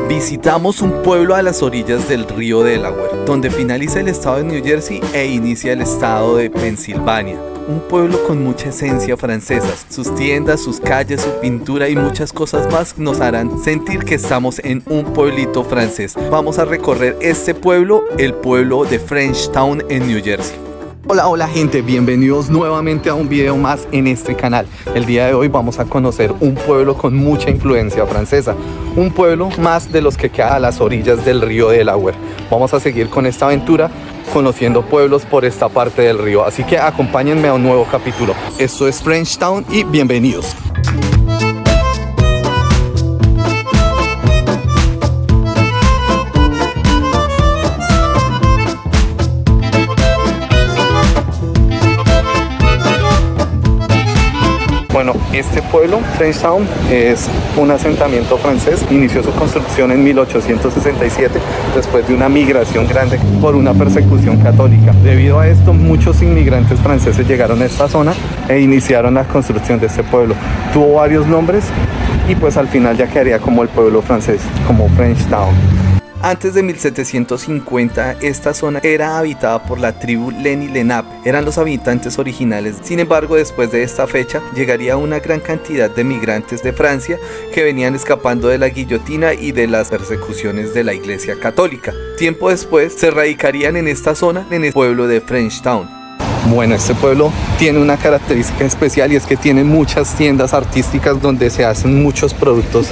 Visitamos un pueblo a las orillas del río Delaware, donde finaliza el estado de New Jersey e inicia el estado de Pensilvania. Un pueblo con mucha esencia francesa. Sus tiendas, sus calles, su pintura y muchas cosas más nos harán sentir que estamos en un pueblito francés. Vamos a recorrer este pueblo, el pueblo de Frenchtown en New Jersey. Hola gente, bienvenidos nuevamente a un video más en este canal. El día de hoy vamos a conocer un pueblo con mucha influencia francesa, un pueblo más de los que queda a las orillas del río Delaware. Vamos a seguir con esta aventura conociendo pueblos por esta parte del río, así que acompáñenme a un nuevo capítulo. Esto es Frenchtown y bienvenidos. Bueno, este pueblo, Frenchtown, es un asentamiento francés. Inició su construcción en 1867, después de una migración grande por una persecución católica. Debido a esto, muchos inmigrantes franceses llegaron a esta zona e iniciaron la construcción de este pueblo. Tuvo varios nombres y pues al final ya quedaría como el pueblo francés, como Frenchtown. Antes de 1750, esta zona era habitada por la tribu Lenni Lenape, eran los habitantes originales. Sin embargo, después de esta fecha, llegaría una gran cantidad de migrantes de Francia que venían escapando de la guillotina y de las persecuciones de la Iglesia Católica. Tiempo después, se radicarían en esta zona, en el pueblo de Frenchtown. Bueno, este pueblo tiene una característica especial y es que tiene muchas tiendas artísticas donde se hacen muchos productos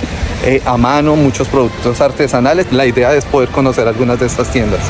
a mano, muchos productos artesanales. La idea es poder conocer algunas de estas tiendas.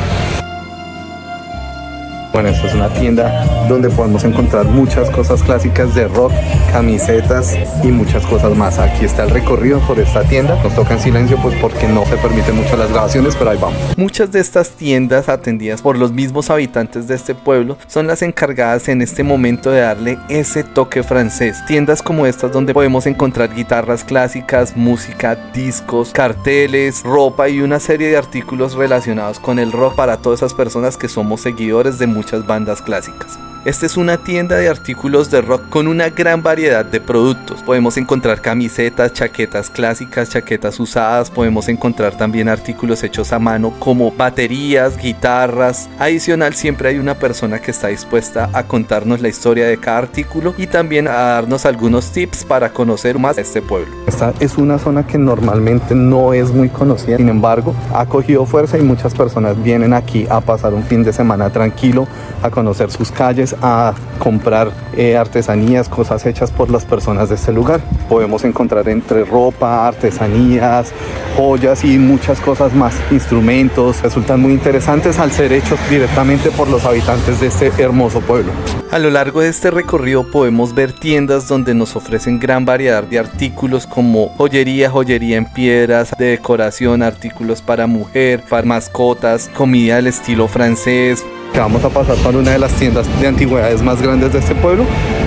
Bueno, esta es una tienda donde podemos encontrar muchas cosas clásicas de rock, camisetas y muchas cosas más. Aquí está el recorrido por esta tienda. Nos toca en silencio pues porque no se permiten mucho las grabaciones, pero ahí vamos. Muchas de estas tiendas atendidas por los mismos habitantes de este pueblo son las encargadas en este momento de darle ese toque francés. Tiendas como estas donde podemos encontrar guitarras clásicas, música, discos, carteles, ropa y una serie de artículos relacionados con el rock para todas esas personas que somos seguidores de muchas bandas clásicas. Esta es una tienda de artículos de rock con una gran variedad de productos. Podemos encontrar camisetas, chaquetas clásicas, chaquetas usadas. Podemos encontrar también artículos hechos a mano como baterías, guitarras. Adicional, siempre hay una persona que está dispuesta a contarnos la historia de cada artículo y también a darnos algunos tips para conocer más este pueblo. Esta es una zona que normalmente no es muy conocida, sin embargo, ha cogido fuerza y muchas personas vienen aquí a pasar un fin de semana tranquilo, a conocer sus calles, a comprar artesanías, cosas hechas por las personas de este lugar. Podemos encontrar entre ropa, artesanías, joyas y muchas cosas más. Instrumentos resultan muy interesantes al ser hechos directamente por los habitantes de este hermoso pueblo. A lo largo de este recorrido podemos ver tiendas donde nos ofrecen gran variedad de artículos como joyería en piedras, de decoración, artículos para mujer, para mascotas, comida del estilo francés. Vamos a pasar por una de las tiendas de antigüedades más grandes de este pueblo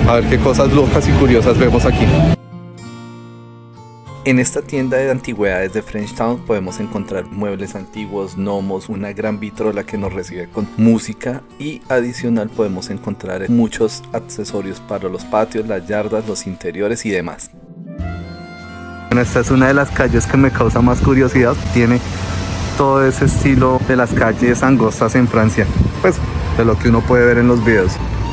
a ver qué cosas locas y curiosas vemos aquí. En esta tienda de antigüedades de Frenchtown podemos encontrar muebles antiguos, gnomos, una gran vitrola que nos recibe con música y adicional podemos encontrar muchos accesorios para los patios, las yardas, los interiores y demás. Bueno, esta es una de las calles que me causa más curiosidad. Tiene todo ese estilo de las calles angostas en Francia, pues de lo que uno puede ver en los videos.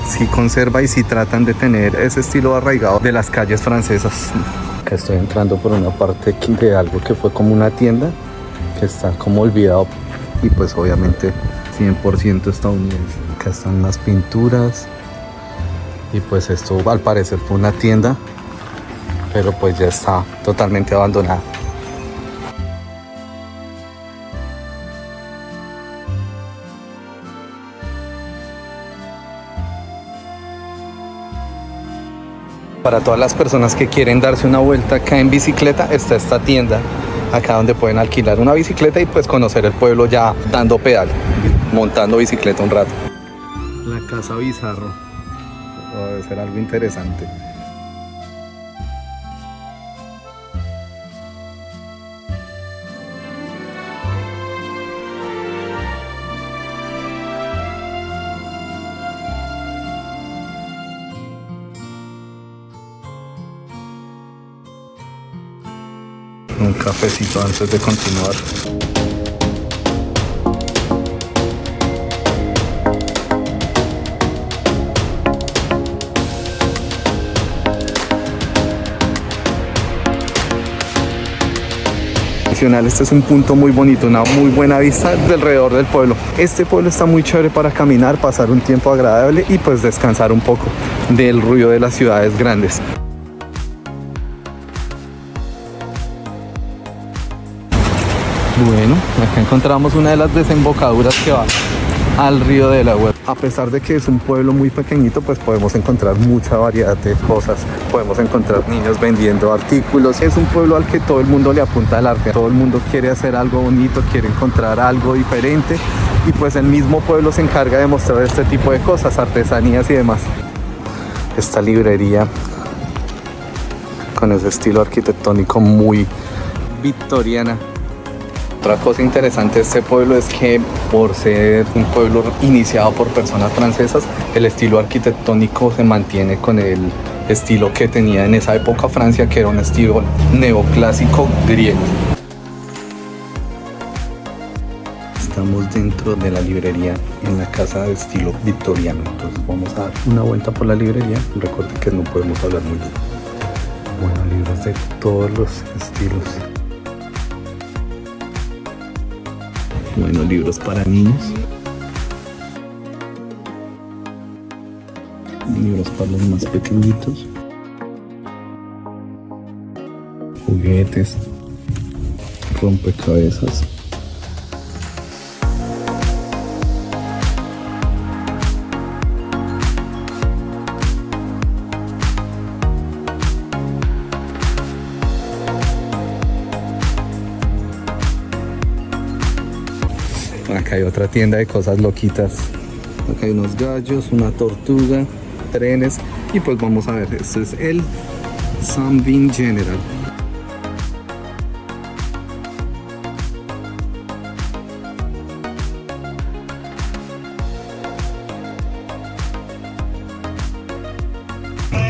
Sí conserva y sí tratan de tener ese estilo arraigado de las calles francesas. Acá estoy entrando por una parte de algo que fue como una tienda que está como olvidado y pues obviamente 100% estadounidense. Acá están las pinturas y pues esto al parecer fue una tienda, pero pues ya está totalmente abandonada. Para todas las personas que quieren darse una vuelta acá en bicicleta, está esta tienda acá donde pueden alquilar una bicicleta y pues conocer el pueblo ya dando pedal, montando bicicleta un rato. La Casa Bizarro, debe ser algo interesante. Un cafecito antes de continuar. Este es un punto muy bonito, una muy buena vista alrededor del pueblo. Este pueblo está muy chévere para caminar, pasar un tiempo agradable y pues descansar un poco del ruido de las ciudades grandes. Bueno, acá encontramos una de las desembocaduras que va al río de la Huerta. A pesar de que es un pueblo muy pequeñito, pues podemos encontrar mucha variedad de cosas. Podemos encontrar niños vendiendo artículos. Es un pueblo al que todo el mundo le apunta al arte. Todo el mundo quiere hacer algo bonito, quiere encontrar algo diferente. Y pues el mismo pueblo se encarga de mostrar este tipo de cosas, artesanías y demás. Esta librería con ese estilo arquitectónico muy victoriana. Otra cosa interesante de este pueblo es que por ser un pueblo iniciado por personas francesas, el estilo arquitectónico se mantiene con el estilo que tenía en esa época Francia, que era un estilo neoclásico griego. Estamos dentro de la librería en la casa de estilo victoriano, entonces vamos a dar una vuelta por la librería. Recuerden que no podemos hablar muy bien. Bueno, libros de todos los estilos. Bueno, libros para niños. Libros para los más pequeñitos. Juguetes. Rompecabezas. Acá hay otra tienda de cosas loquitas. Acá hay unos gallos, una tortuga, trenes. Y pues vamos a ver, este es el Sunbeam General.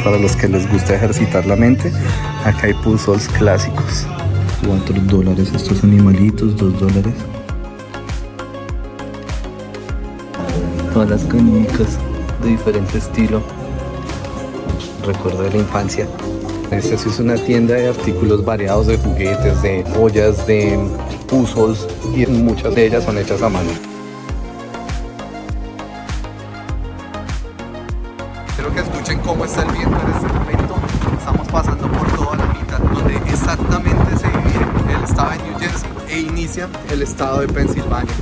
Para los que les gusta ejercitar la mente, acá hay puzzles clásicos. $4 estos animalitos, $2. Todas las canicas de diferente estilo. Recuerdo de la infancia. Esta sí es una tienda de artículos variados, de juguetes, de joyas, de puzzles, y muchas de ellas son hechas a mano. Quiero que escuchen cómo está el viento en este momento. Estamos pasando por toda la mitad donde exactamente se divide el estado de New Jersey e inicia el estado de Pensilvania.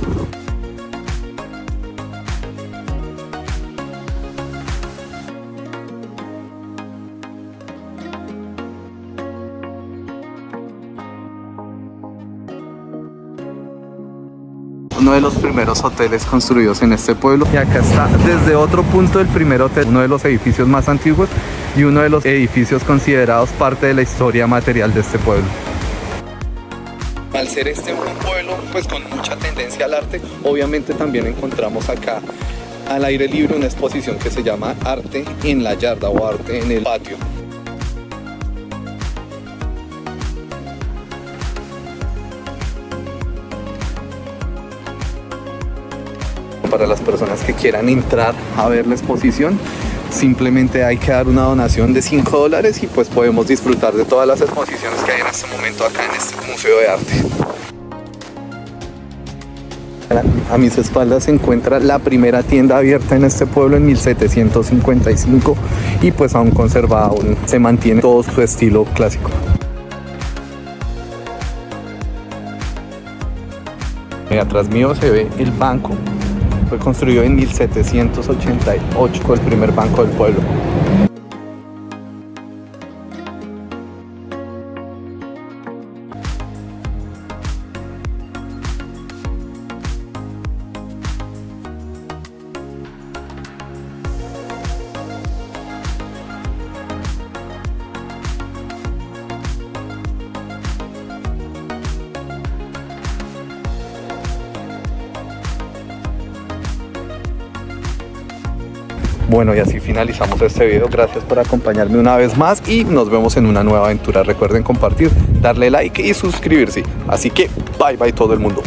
Uno de los primeros hoteles construidos en este pueblo, y acá está desde otro punto del primer hotel, uno de los edificios más antiguos y uno de los edificios considerados parte de la historia material de este pueblo. Al ser este un pueblo pues con mucha tendencia al arte, obviamente también encontramos acá al aire libre una exposición que se llama Arte en la Yarda o Arte en el Patio. Para las personas que quieran entrar a ver la exposición, simplemente hay que dar una donación de $5 y pues podemos disfrutar de todas las exposiciones que hay en este momento acá en este museo de arte. A mis espaldas se encuentra la primera tienda abierta en este pueblo en 1755 y pues aún conservada, aún se mantiene todo su estilo clásico. Atrás mío se ve el banco. Fue construido en 1788, fue el primer banco del pueblo. Bueno, y así finalizamos este video. Gracias por acompañarme una vez más y nos vemos en una nueva aventura. Recuerden compartir, darle like y suscribirse. Así que bye bye todo el mundo.